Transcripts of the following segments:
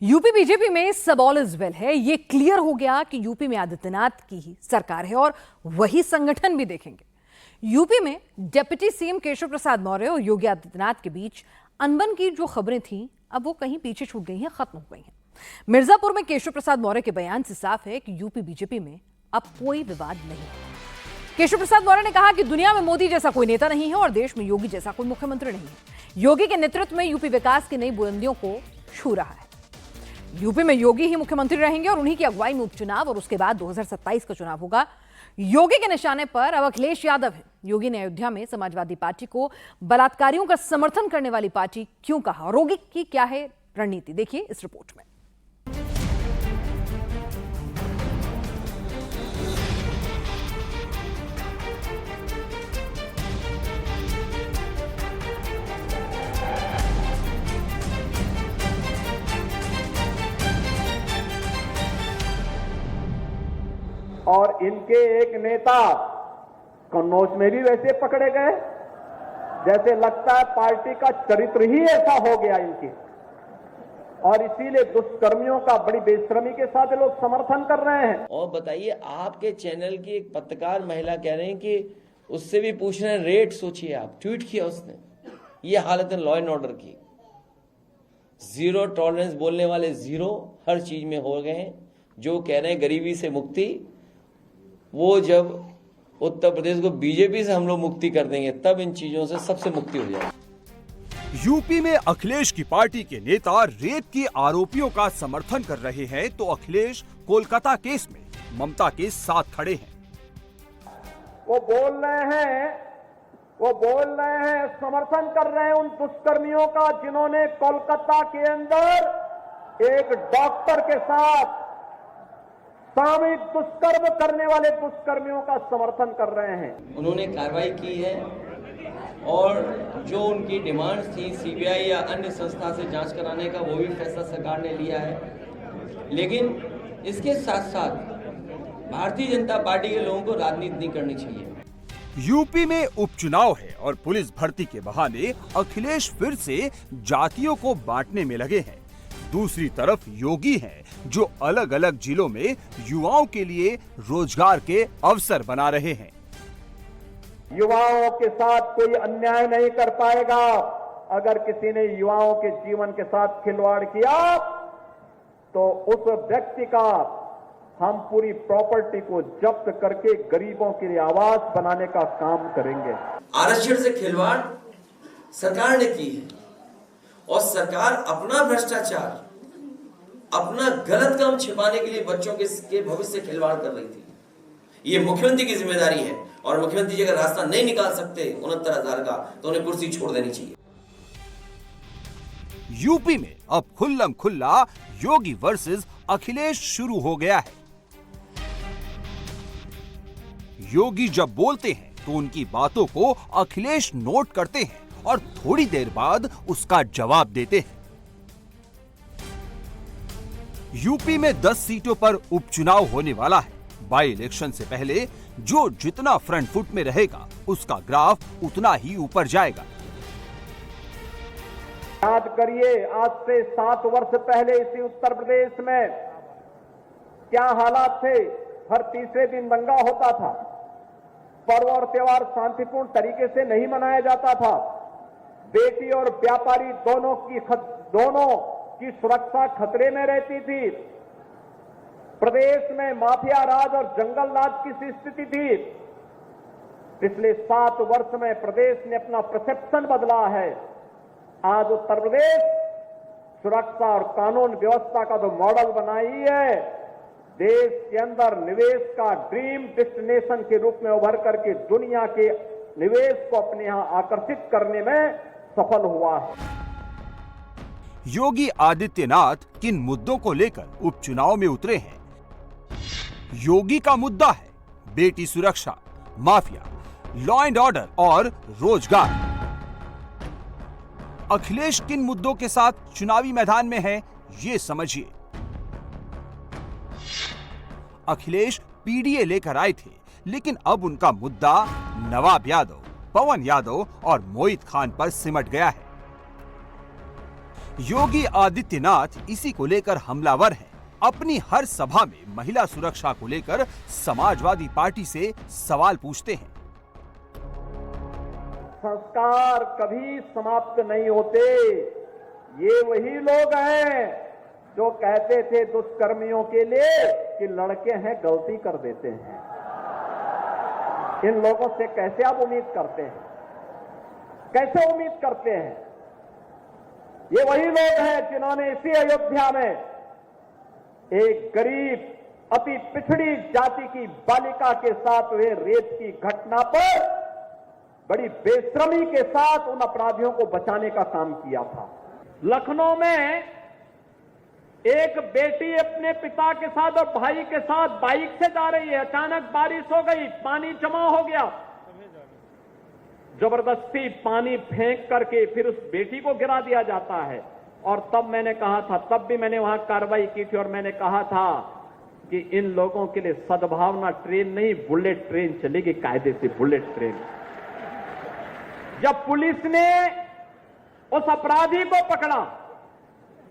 UP BJP में सब all is well है। ये क्लियर हो गया कि यूपी में आदित्यनाथ की ही सरकार है और वही संगठन भी देखेंगे। यूपी में डिप्टी सीएम केशव प्रसाद मौर्य और योगी आदित्यनाथ के बीच अनबन की जो खबरें थीं अब वो कहीं पीछे छूट गई हैं, खत्म हो गई हैं। मिर्जापुर में केशव प्रसाद मौर्य के बयान से साफ है कि यूपी बीजेपी में अब कोई विवाद नहीं है। केशव प्रसाद मौर्य ने कहा कि दुनिया में मोदी जैसा कोई नेता नहीं है और देश में योगी जैसा कोई मुख्यमंत्री नहीं है। योगी के नेतृत्व में यूपी विकास की नई बुलंदियों को छू रहा है। यूपी में योगी ही मुख्यमंत्री रहेंगे और उन्हीं की अगुवाई में उपचुनाव और उसके बाद 2027 का चुनाव होगा। योगी के निशाने पर अब अखिलेश यादव है। योगी ने अयोध्या में समाजवादी पार्टी को बलात्कारियों का समर्थन करने वाली पार्टी क्यों कहा और योगी की क्या है रणनीति, देखिए इस रिपोर्ट में। और इनके एक नेता कन्नौज में भी वैसे पकड़े गए, जैसे लगता है पार्टी का चरित्र ही ऐसा हो गया इनके, और इसीलिए दुष्कर्मियों का बड़ी बेशर्मी के साथ लोग समर्थन कर रहे हैं। और बताइए, आपके चैनल की एक पत्रकार महिला कह रहे हैं कि उससे भी पूछ रहे हैं रेट। सोचिए, आप ट्वीट किया उसने, ये हालत है लॉ एंड ऑर्डर की। जीरो टॉलरेंस बोलने वाले जीरो हर चीज में हो गए हैं। जो कह रहे हैं गरीबी से मुक्ति, वो जब उत्तर प्रदेश को बीजेपी से हम लोग मुक्ति कर देंगे तब इन चीजों से सबसे मुक्ति हो जाएगी। यूपी में अखिलेश की पार्टी के नेता रेप के आरोपियों का समर्थन कर रहे हैं तो अखिलेश कोलकाता केस में ममता के साथ खड़े हैं। वो बोल रहे हैं समर्थन कर रहे हैं उन दुष्कर्मियों का जिन्होंने कोलकाता के अंदर एक डॉक्टर के साथ सामूहिक दुष्कर्म करने वाले दुष्कर्मियों का समर्थन कर रहे हैं। उन्होंने कार्रवाई की है और जो उनकी डिमांड्स थी सीबीआई या अन्य संस्था से जांच कराने का, वो भी फैसला सरकार ने लिया है। लेकिन इसके साथ साथ भारतीय जनता पार्टी के लोगों को राजनीति नहीं करनी चाहिए। यूपी में उपचुनाव है और पुलिस भर्ती के बहाने अखिलेश फिर से जातियों को बांटने में लगे हैं। दूसरी तरफ योगी हैं जो अलग अलग जिलों में युवाओं के लिए रोजगार के अवसर बना रहे हैं। युवाओं के साथ कोई अन्याय नहीं कर पाएगा। अगर किसी ने युवाओं के जीवन के साथ खिलवाड़ किया तो उस व्यक्ति का हम पूरी प्रॉपर्टी को जब्त करके गरीबों के लिए आवास बनाने का काम करेंगे। आरक्षण से खिलवाड़ सरकार ने की है और सरकार अपना भ्रष्टाचार, अपना गलत काम छिपाने के लिए बच्चों के भविष्य से खिलवाड़ कर रही थी। ये मुख्यमंत्री की जिम्मेदारी है और मुख्यमंत्री जी अगर रास्ता नहीं निकाल सकते 69,000 का तो उन्हें कुर्सी छोड़ देनी चाहिए। यूपी में अब खुल्लम खुल्ला योगी वर्सेस अखिलेश शुरू हो गया है। योगी जब बोलते हैं तो उनकी बातों को अखिलेश नोट करते हैं और थोड़ी देर बाद उसका जवाब देते हैं। यूपी में 10 सीटों पर उपचुनाव होने वाला है। बाई इलेक्शन से पहले जो जितना फ्रंट फुट में रहेगा उसका ग्राफ उतना ही ऊपर जाएगा। याद करिए, आज से 7 वर्ष पहले इसी उत्तर प्रदेश में क्या हालात थे। हर तीसरे दिन दंगा होता था, पर्व और त्योहार शांतिपूर्ण तरीके से नहीं मनाया जाता था, बेटी और व्यापारी दोनों की सुरक्षा खतरे में रहती थी, प्रदेश में माफिया राज और जंगल राज की स्थिति थी। पिछले 7 वर्ष में प्रदेश ने अपना परसेप्शन बदला है। आज उत्तर प्रदेश सुरक्षा और कानून व्यवस्था का तो मॉडल बनाई है, देश के अंदर निवेश का ड्रीम डेस्टिनेशन के रूप में उभर करके दुनिया के निवेश को अपने यहां आकर्षित करने में सफल हुआ है। योगी आदित्यनाथ किन मुद्दों को लेकर उपचुनाव में उतरे हैं? योगी का मुद्दा है बेटी सुरक्षा, माफिया, लॉ एंड ऑर्डर और रोजगार। अखिलेश किन मुद्दों के साथ चुनावी मैदान में है, ये समझिए। अखिलेश पीडीए लेकर आए थे, लेकिन अब उनका मुद्दा नवाब यादव, पवन यादव और मोहित खान पर सिमट गया है। योगी आदित्यनाथ इसी को लेकर हमलावर हैं। अपनी हर सभा में महिला सुरक्षा को लेकर समाजवादी पार्टी से सवाल पूछते हैं। संस्कार कभी समाप्त नहीं होते। ये वही लोग हैं जो कहते थे दुष्कर्मियों के लिए कि लड़के हैं गलती कर देते हैं। इन लोगों से कैसे आप उम्मीद करते हैं? कैसे उम्मीद करते हैं? ये वही लोग हैं जिन्होंने इसी अयोध्या में एक गरीब अति पिछड़ी जाति की बालिका के साथ हुए रेप की घटना पर बड़ी बेशर्मी के साथ उन अपराधियों को बचाने का काम किया था। लखनऊ में एक बेटी अपने पिता के साथ और भाई के साथ बाइक से जा रही है। अचानक बारिश हो गई, पानी जमा हो गया। जबरदस्ती पानी फेंक करके फिर उस बेटी को गिरा दिया जाता है। और तब मैंने कहा था, तब भी मैंने वहां कार्रवाई की थी और मैंने कहा था कि इन लोगों के लिए सद्भावना ट्रेन नहीं, बुलेट ट्रेन चलेगी, कायदे से बुलेट ट्रेन। जब पुलिस ने उस अपराधी को पकड़ा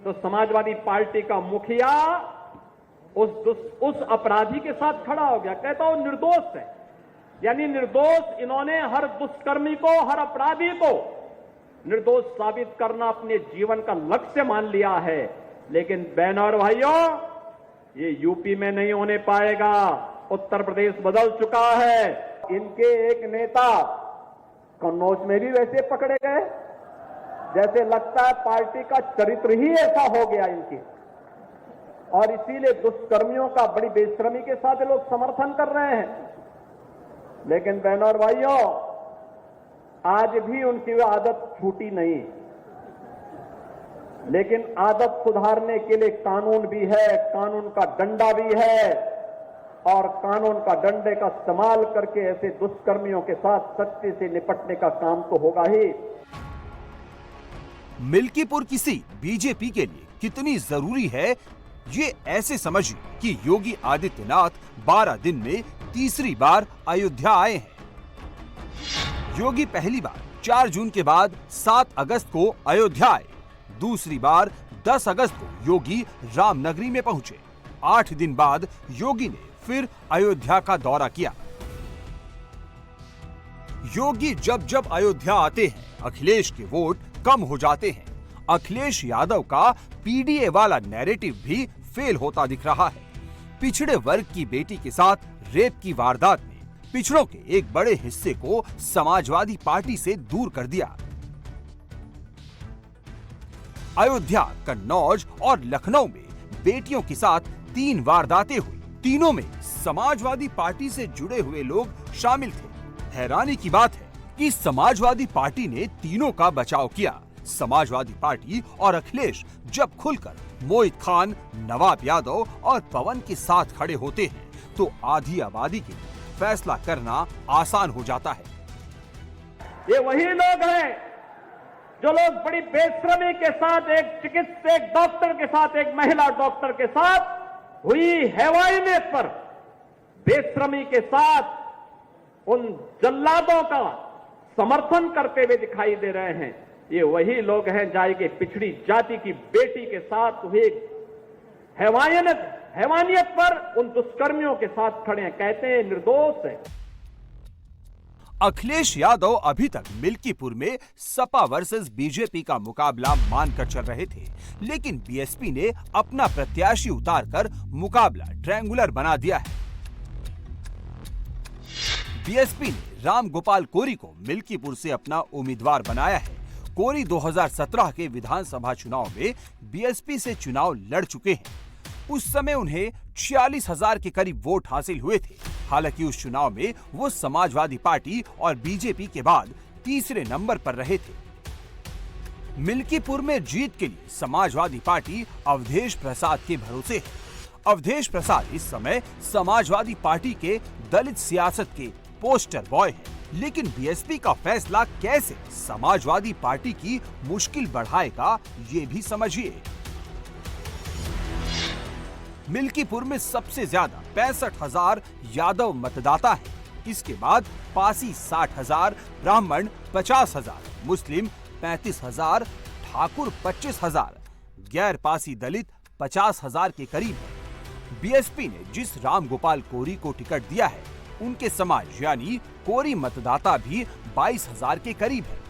तो समाजवादी पार्टी का मुखिया उस अपराधी के साथ खड़ा हो गया, कहता वो निर्दोष है। यानी निर्दोष, इन्होंने हर दुष्कर्मी को, हर अपराधी को निर्दोष साबित करना अपने जीवन का लक्ष्य मान लिया है। लेकिन बहनों और भाइयों, ये यूपी में नहीं होने पाएगा। उत्तर प्रदेश बदल चुका है। इनके एक नेता कन्नौज में भी वैसे पकड़े गए, जैसे लगता है पार्टी का चरित्र ही ऐसा हो गया इनके, और इसीलिए दुष्कर्मियों का बड़ी बेशर्मी के साथ लोग समर्थन कर रहे हैं। लेकिन बहनों और भाइयों, आज भी उनकी वह आदत छूटी नहीं। लेकिन आदत सुधारने के लिए कानून भी है, कानून का डंडा भी है, और कानून का डंडे का इस्तेमाल करके ऐसे दुष्कर्मियों के साथ सख्ती से निपटने का काम तो होगा ही। मिल्कीपुर की सीट बीजेपी के लिए कितनी जरूरी है, ये ऐसे समझिए कि योगी आदित्यनाथ 12 दिन में तीसरी बार अयोध्या आए हैं। योगी पहली बार 4 जून के बाद 7 अगस्त को अयोध्या आए। दूसरी बार 10 अगस्त को योगी रामनगरी में पहुंचे। 8 दिन बाद योगी ने फिर अयोध्या का दौरा किया। योगी जब जब अयोध्या आते हैं, अखिलेश के वोट कम हो जाते हैं। अखिलेश यादव का पीडीए वाला नैरेटिव भी फेल होता दिख रहा है। पिछड़े वर्ग की बेटी के साथ रेप की वारदात ने पिछड़ों के एक बड़े हिस्से को समाजवादी पार्टी से दूर कर दिया। अयोध्या, कन्नौज और लखनऊ में बेटियों के साथ 3 वारदातें हुई। तीनों में समाजवादी पार्टी से जुड़े हुए लोग शामिल थे। हैरानी की बात है कि समाजवादी पार्टी ने तीनों का बचाव किया। समाजवादी पार्टी और अखिलेश जब खुलकर मोहित खान, नवाब यादव और पवन के साथ खड़े होते हैं तो आधी आबादी के लिए फैसला करना आसान हो जाता है। ये वही लोग हैं जो लोग बड़ी बेशर्मी के साथ एक चिकित्सक, एक डॉक्टर के साथ, एक महिला डॉक्टर के साथ हुई हैवानियत पर बेशर्मी के साथ उन जल्लादों का समर्थन करते हुए दिखाई दे रहे हैं। ये वही लोग हैं जाएंगे पिछड़ी जाति की बेटी के साथ हुए हैवानियत पर उन दुष्कर्मियों के साथ खड़े हैं, कहते हैं निर्दोष है। अखिलेश यादव अभी तक मिल्कीपुर में सपा वर्सेस बीजेपी का मुकाबला मानकर चल रहे थे, लेकिन बीएसपी ने अपना प्रत्याशी उतारकर मुकाबला ट्रायंगुलर बना दिया है। बीएसपी ने राम गोपाल कोरी को मिल्कीपुर से अपना उम्मीदवार बनाया है। कोरी 2017 के विधानसभा चुनाव में बीएसपी से चुनाव लड़ चुके हैं। उस समय उन्हें 46,000 के करीब वोट हासिल हुए थे। हालांकि उस चुनाव में वो समाजवादी पार्टी और बीजेपी के बाद तीसरे नंबर पर रहे थे। मिल्कीपुर में जीत के लिए समाजवादी पार्टी अवधेश प्रसाद के भरोसे है। अवधेश प्रसाद इस समय समाजवादी पार्टी के दलित सियासत के पोस्टर बॉय हैं। लेकिन बीएसपी का फैसला कैसे समाजवादी पार्टी की मुश्किल बढ़ाएगा, ये भी समझिए। मिल्कीपुर में सबसे ज्यादा 65,000 यादव मतदाता हैं। इसके बाद पासी 60,000, ब्राह्मण 50,000, मुस्लिम 35,000, ठाकुर 25,000, गैर पासी दलित 50,000 के करीब है। बीएसपी ने जिस रामगोपाल कोरी को टिकट दिया है, उनके समाज यानी कोरी मतदाता भी 22,000 के करीब है।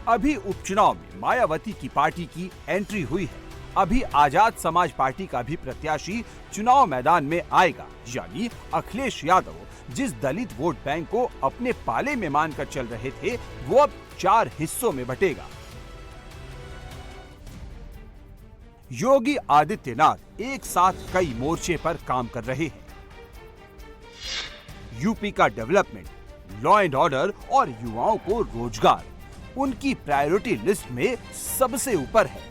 अभी उपचुनाव में मायावती की पार्टी की एंट्री हुई है। अभी आजाद समाज पार्टी का भी प्रत्याशी चुनाव मैदान में आएगा, यानी अखिलेश यादव जिस दलित वोट बैंक को अपने पाले में मानकर चल रहे थे, वो अब 4 हिस्सों में बटेगा। योगी आदित्यनाथ एक साथ कई मोर्चे पर काम कर रहे हैं। यूपी का डेवलपमेंट, लॉ एंड ऑर्डर और युवाओं को रोजगार उनकी प्रायोरिटी लिस्ट में सबसे ऊपर है।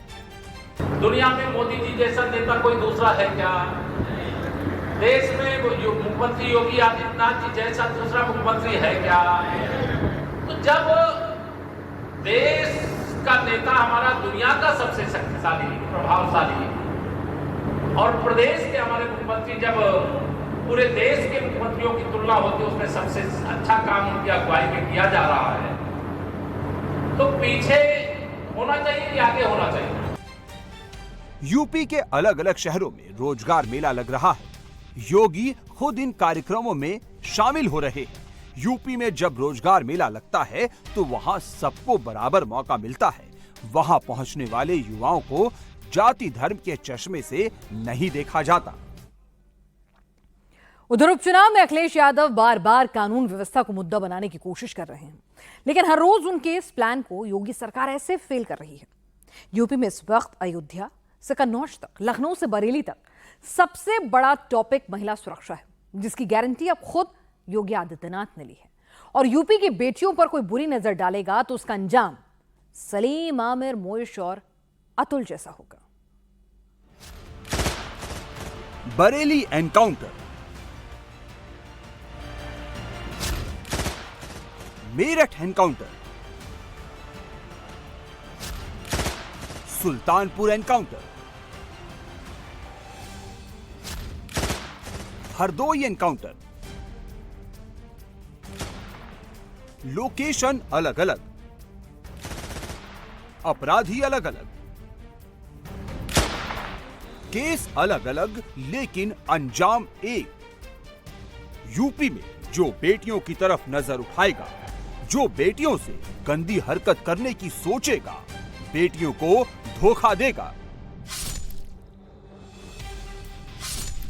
दुनिया में मोदी जी जैसा नेता कोई दूसरा है क्या? देश में मुख्यमंत्री योगी आदित्यनाथ जी जैसा दूसरा मुख्यमंत्री है क्या? तो जब देश का नेता हमारा दुनिया का सबसे शक्तिशाली, प्रभावशाली, और प्रदेश के हमारे मुख्यमंत्री जब पूरे देश के मुख्यमंत्रियों की तुलना होती है, उसमें सबसे अच्छा काम उनकी अगुवाई में किया जा रहा है, तो पीछे होना चाहिए या आगे होना चाहिए? यूपी के अलग अलग शहरों में रोजगार मेला लग रहा है। योगी खुद इन कार्यक्रमों में शामिल हो रहे हैं। यूपी में जब रोजगार मेला लगता है तो वहां सबको बराबर मौका मिलता है। वहां पहुंचने वाले युवाओं को जाति धर्म के चश्मे से नहीं देखा जाता। उधर उपचुनाव में अखिलेश यादव बार बार कानून व्यवस्था को मुद्दा बनाने की कोशिश कर रहे हैं, लेकिन हर रोज उनके इस प्लान को योगी सरकार ऐसे फेल कर रही है। यूपी में इस वक्त अयोध्या से कन्नौज तक, लखनऊ से बरेली तक सबसे बड़ा टॉपिक महिला सुरक्षा है, जिसकी गारंटी अब खुद योगी आदित्यनाथ ने ली है। और यूपी की बेटियों पर कोई बुरी नजर डालेगा तो उसका अंजाम सलीम, आमिर, मोइश और अतुल जैसा होगा। Bareilly encounter, Meerut encounter, Sultanpur encounter, Hardoi encounter, location अलग अलग, अपराधी अलग अलग, केस अलग अलग, लेकिन अंजाम एक। यूपी में जो बेटियों की तरफ नजर उठाएगा, जो बेटियों से गंदी हरकत करने की सोचेगा, बेटियों को धोखा देगा,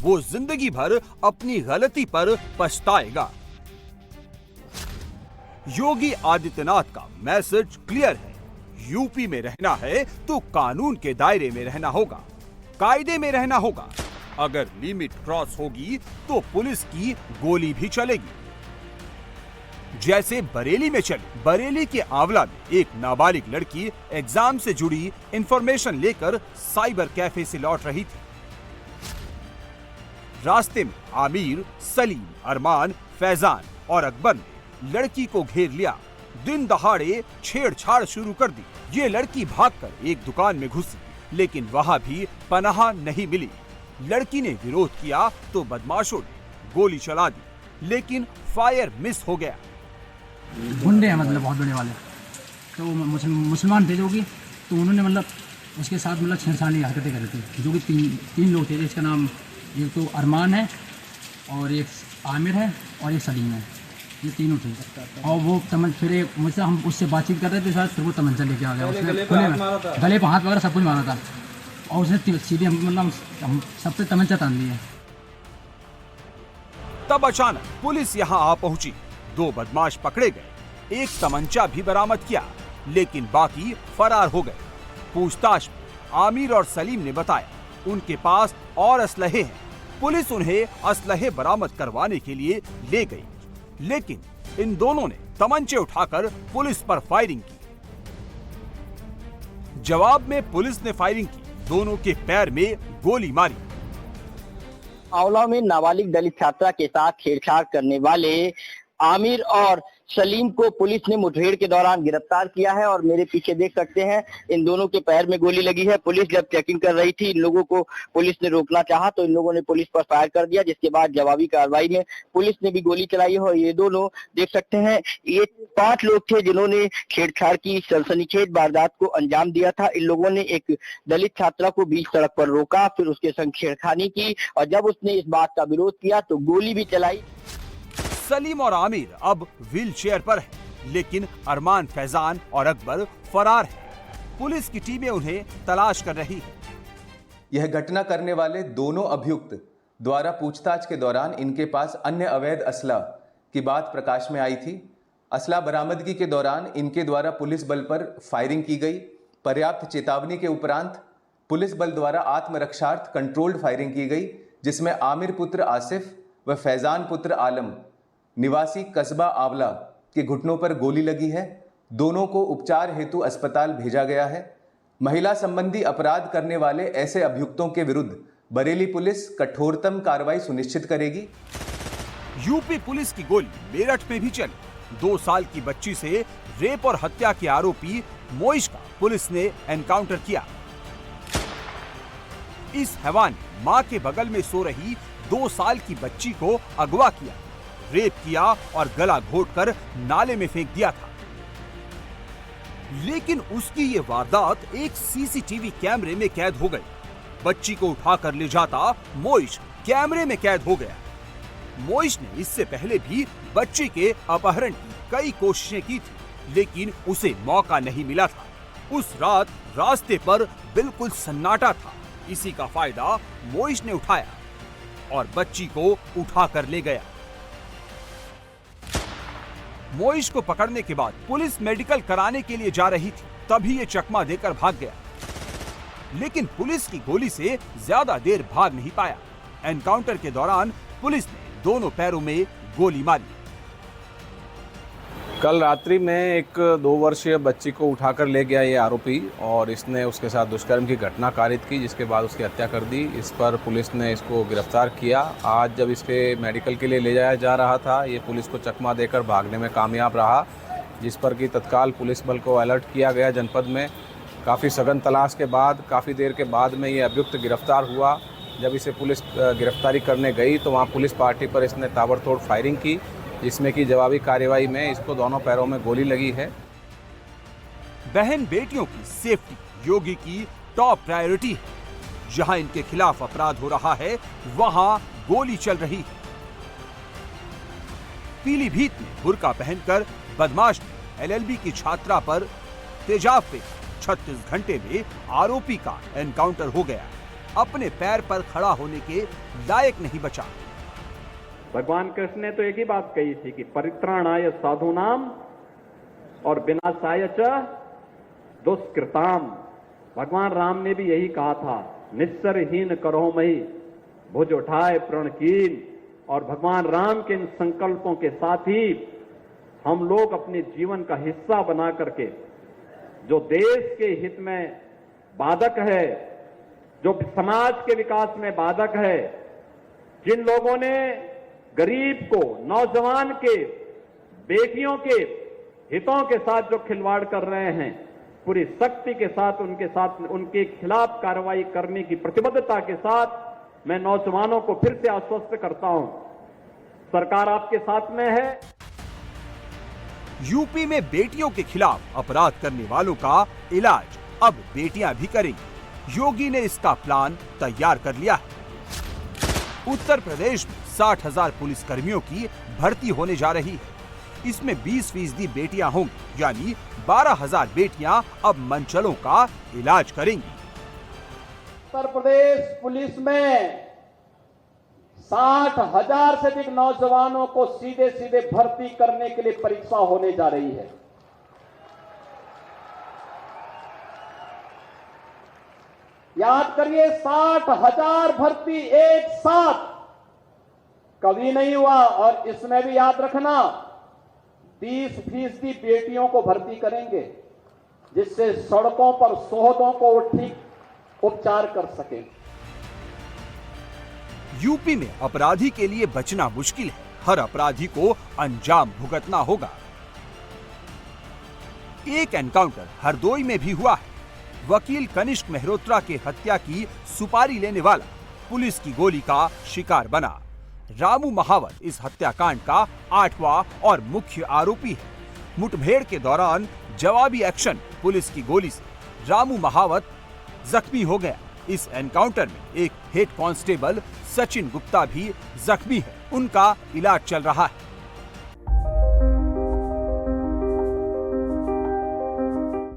वो जिंदगी भर अपनी गलती पर पछताएगा। योगी आदित्यनाथ का मैसेज क्लियर है। यूपी में रहना है तो कानून के दायरे में रहना होगा, कायदे में रहना होगा। अगर लिमिट क्रॉस होगी तो पुलिस की गोली भी चलेगी, जैसे बरेली में चली। बरेली के आंवला में एक नाबालिग लड़की एग्जाम से जुड़ी इंफॉर्मेशन लेकर साइबर कैफे से लौट रही थी। रास्ते में आमिर, सलीम, अरमान, फैजान और अकबर ने लड़की को घेर लिया। दिन दहाड़े छेड़छाड़ शुरू कर दी। ये लड़की भागकर एक दुकान में घुसी, लेकिन वहां भी पनाह नहीं मिली। लड़की ने विरोध किया तो बदमाशों ने गोली चला दी, लेकिन फायर मिस हो गया। गुंडे हैं, मतलब बहुत बड़े वाले, तो मुसलमान थे जो कि, तो उन्होंने मतलब उसके साथ मतलब छेड़छाड़ी हरकतें कर रही थी। जो कि तीन लोग थे, इसका नाम एक तो अरमान है और एक आमिर है और एक सलीम है, ये तीनों थे। और वो फिर मुझसे हम उससे बातचीत कर रहे थे साथ, फिर वो तमंचा लेके आ गया। उसने गले पर हाथ वगैरह सब कुछ मारा था, और उसने सीधे मतलब हम सब पे तमंचा तान दिया। तब अचानक पुलिस यहाँ आ पहुंची। 2 बदमाश पकड़े गए, एक तमंचा भी बरामद किया, लेकिन बाकी फरार हो गए। पूछताछ में आमिर और सलीम ने बताया उनके पास और असलहे हैं। पुलिस उन्हें असलहे बरामद करवाने के लिए ले गई, लेकिन इन दोनों ने तमंचे उठाकर पुलिस पर फायरिंग की। जवाब में पुलिस ने फायरिंग की, दोनों के पैर में गोली मारी। आंवला में नाबालिग दलित छात्रा के साथ छेड़छाड़ करने वाले आमिर और सलीम को पुलिस ने मुठभेड़ के दौरान गिरफ्तार किया है और मेरे पीछे देख सकते हैं इन दोनों के पैर में गोली लगी है। पुलिस जब चेकिंग कर रही थी, इन लोगों को पुलिस ने रोकना चाहा तो इन लोगों ने पुलिस पर फायर कर दिया, जिसके बाद जवाबी कार्रवाई में पुलिस ने भी गोली चलाई है। और ये दोनों देख सकते हैं, ये 5 लोग थे जिन्होंने छेड़छाड़ की सनसनीखेज वारदात को अंजाम दिया था। इन लोगों ने एक दलित छात्रा को बीच सड़क पर रोका, फिर उसके संग छेड़खानी की और जब उसने इस बात का विरोध किया तो गोली भी चलाई। सलीम और आमिर अब व्हील चेयर पर है, लेकिन अरमान, फैजान और अकबर फरार है। पुलिस की टीमें उन्हें तलाश कर रही है। यह घटना करने वाले दोनों अभियुक्त द्वारा पूछताछ के दौरान इनके पास अन्य अवैध असला की बात प्रकाश में आई थी। असला बरामदगी के दौरान इनके द्वारा पुलिस बल पर फायरिंग की गई। पर्याप्त चेतावनी के उपरांत पुलिस बल द्वारा आत्मरक्षार्थ कंट्रोल्ड फायरिंग की गई, जिसमें आमिर पुत्र आसिफ व फैजान पुत्र आलम निवासी कस्बा आंवला के घुटनों पर गोली लगी है। दोनों को उपचार हेतु अस्पताल भेजा गया है। महिला संबंधी अपराध करने वाले ऐसे अभियुक्तों के विरुद्ध बरेली पुलिस कठोरतम कार्रवाई सुनिश्चित करेगी। यूपी पुलिस की गोली मेरठ में भी चली। 2 साल की बच्ची से रेप और हत्या के आरोपी मोइश का पुलिस ने एनकाउंटर किया। इस हैवान ने मां के बगल में सो रही 2 साल की बच्ची को अगवा किया, रेप किया और गला घोंटकर नाले में फेंक दिया था। लेकिन उसकी ये वारदात एक सीसीटीवी कैमरे में कैद हो गई। बच्ची को उठाकर ले जाता मोइश कैमरे में कैद हो गया। मोइश ने इससे पहले भी बच्ची के अपहरण की कई कोशिशें की थी, लेकिन उसे मौका नहीं मिला था। उस रात रास्ते पर बिल्कुल सन्नाटा था। इसी का फायदा मोइश ने उठाया और बच्ची को उठाकर ले गया। मोइश को पकड़ने के बाद पुलिस मेडिकल कराने के लिए जा रही थी, तभी ये चकमा देकर भाग गया। लेकिन पुलिस की गोली से ज्यादा देर भाग नहीं पाया। एनकाउंटर के दौरान पुलिस ने दोनों पैरों में गोली मारी। कल रात्रि में एक 2 वर्षीय बच्ची को उठाकर ले गया ये आरोपी और इसने उसके साथ दुष्कर्म की घटना कारित की, जिसके बाद उसकी हत्या कर दी। इस पर पुलिस ने इसको गिरफ्तार किया। आज जब इसके मेडिकल के लिए ले जाया जा रहा था, ये पुलिस को चकमा देकर भागने में कामयाब रहा, जिस पर कि तत्काल पुलिस बल को अलर्ट किया गया। जनपद में काफ़ी सघन तलाश के बाद काफ़ी देर के बाद में ये अभियुक्त गिरफ्तार हुआ। जब इसे पुलिस गिरफ्तारी करने गई तो वहाँ पुलिस पार्टी पर इसने ताबड़तोड़ फायरिंग की, जिसमें कि जवाबी कार्रवाई में इसको दोनों पैरों में गोली लगी है। बहन बेटियों की सेफ्टी योगी की टॉप प्रायोरिटी है। जहां इनके खिलाफ अपराध हो रहा है, वहां गोली चल रही है। पीलीभीत में बुर्का पहनकर बदमाश ने एलएलबी की छात्रा पर तेजाब फेंका। 36 घंटे में आरोपी का एनकाउंटर हो गया। अपने पैर पर खड़ा होने के लायक नहीं बचा। भगवान कृष्ण ने तो एक ही बात कही थी कि परित्राणाय साधूनाम और विनाशाय च दुष्कृताम। भगवान राम ने भी यही कहा था, निस्सरहीन करो मही भुज उठाए प्रणकीन। और भगवान राम के इन संकल्पों के साथ ही हम लोग अपने जीवन का हिस्सा बना करके जो देश के हित में बाधक है, जो समाज के विकास में बाधक है, जिन लोगों ने गरीब को, नौजवान के, बेटियों के हितों के साथ जो खिलवाड़ कर रहे हैं, पूरी शक्ति के साथ उनके खिलाफ कार्रवाई करने की प्रतिबद्धता के साथ मैं नौजवानों को फिर से आश्वस्त करता हूं, सरकार आपके साथ में है। यूपी में बेटियों के खिलाफ अपराध करने वालों का इलाज अब बेटियां भी करेंगी। योगी ने इसका प्लान तैयार कर लिया है। उत्तर प्रदेश में 60,000 पुलिसकर्मियों की भर्ती होने जा रही है। इसमें 20% बेटियां होंगी, यानी 12,000 बेटियां अब मनचलों का इलाज करेंगी। उत्तर प्रदेश पुलिस में 60,000 से अधिक नौजवानों को सीधे सीधे भर्ती करने के लिए परीक्षा होने जा रही है। याद करिए, 60,000 भर्ती एक साथ कभी नहीं हुआ। और इसमें भी याद रखना, 30% बेटियों को भर्ती करेंगे, जिससे सड़कों पर शोहदों को ठीक उपचार कर सके। यूपी में अपराधी के लिए बचना मुश्किल है। हर अपराधी को अंजाम भुगतना होगा। एक एनकाउंटर हरदोई में भी हुआ है। वकील कनिष्क मेहरोत्रा के हत्या की सुपारी लेने वाला पुलिस की गोली का शिकार बना। रामू महावत इस हत्याकांड का 8वां और मुख्य आरोपी है। मुठभेड़ के दौरान जवाबी एक्शन पुलिस की गोली से रामू महावत जख्मी हो गया। इस एनकाउंटर में एक हेड कांस्टेबल सचिन गुप्ता भी जख्मी है। उनका इलाज चल रहा है।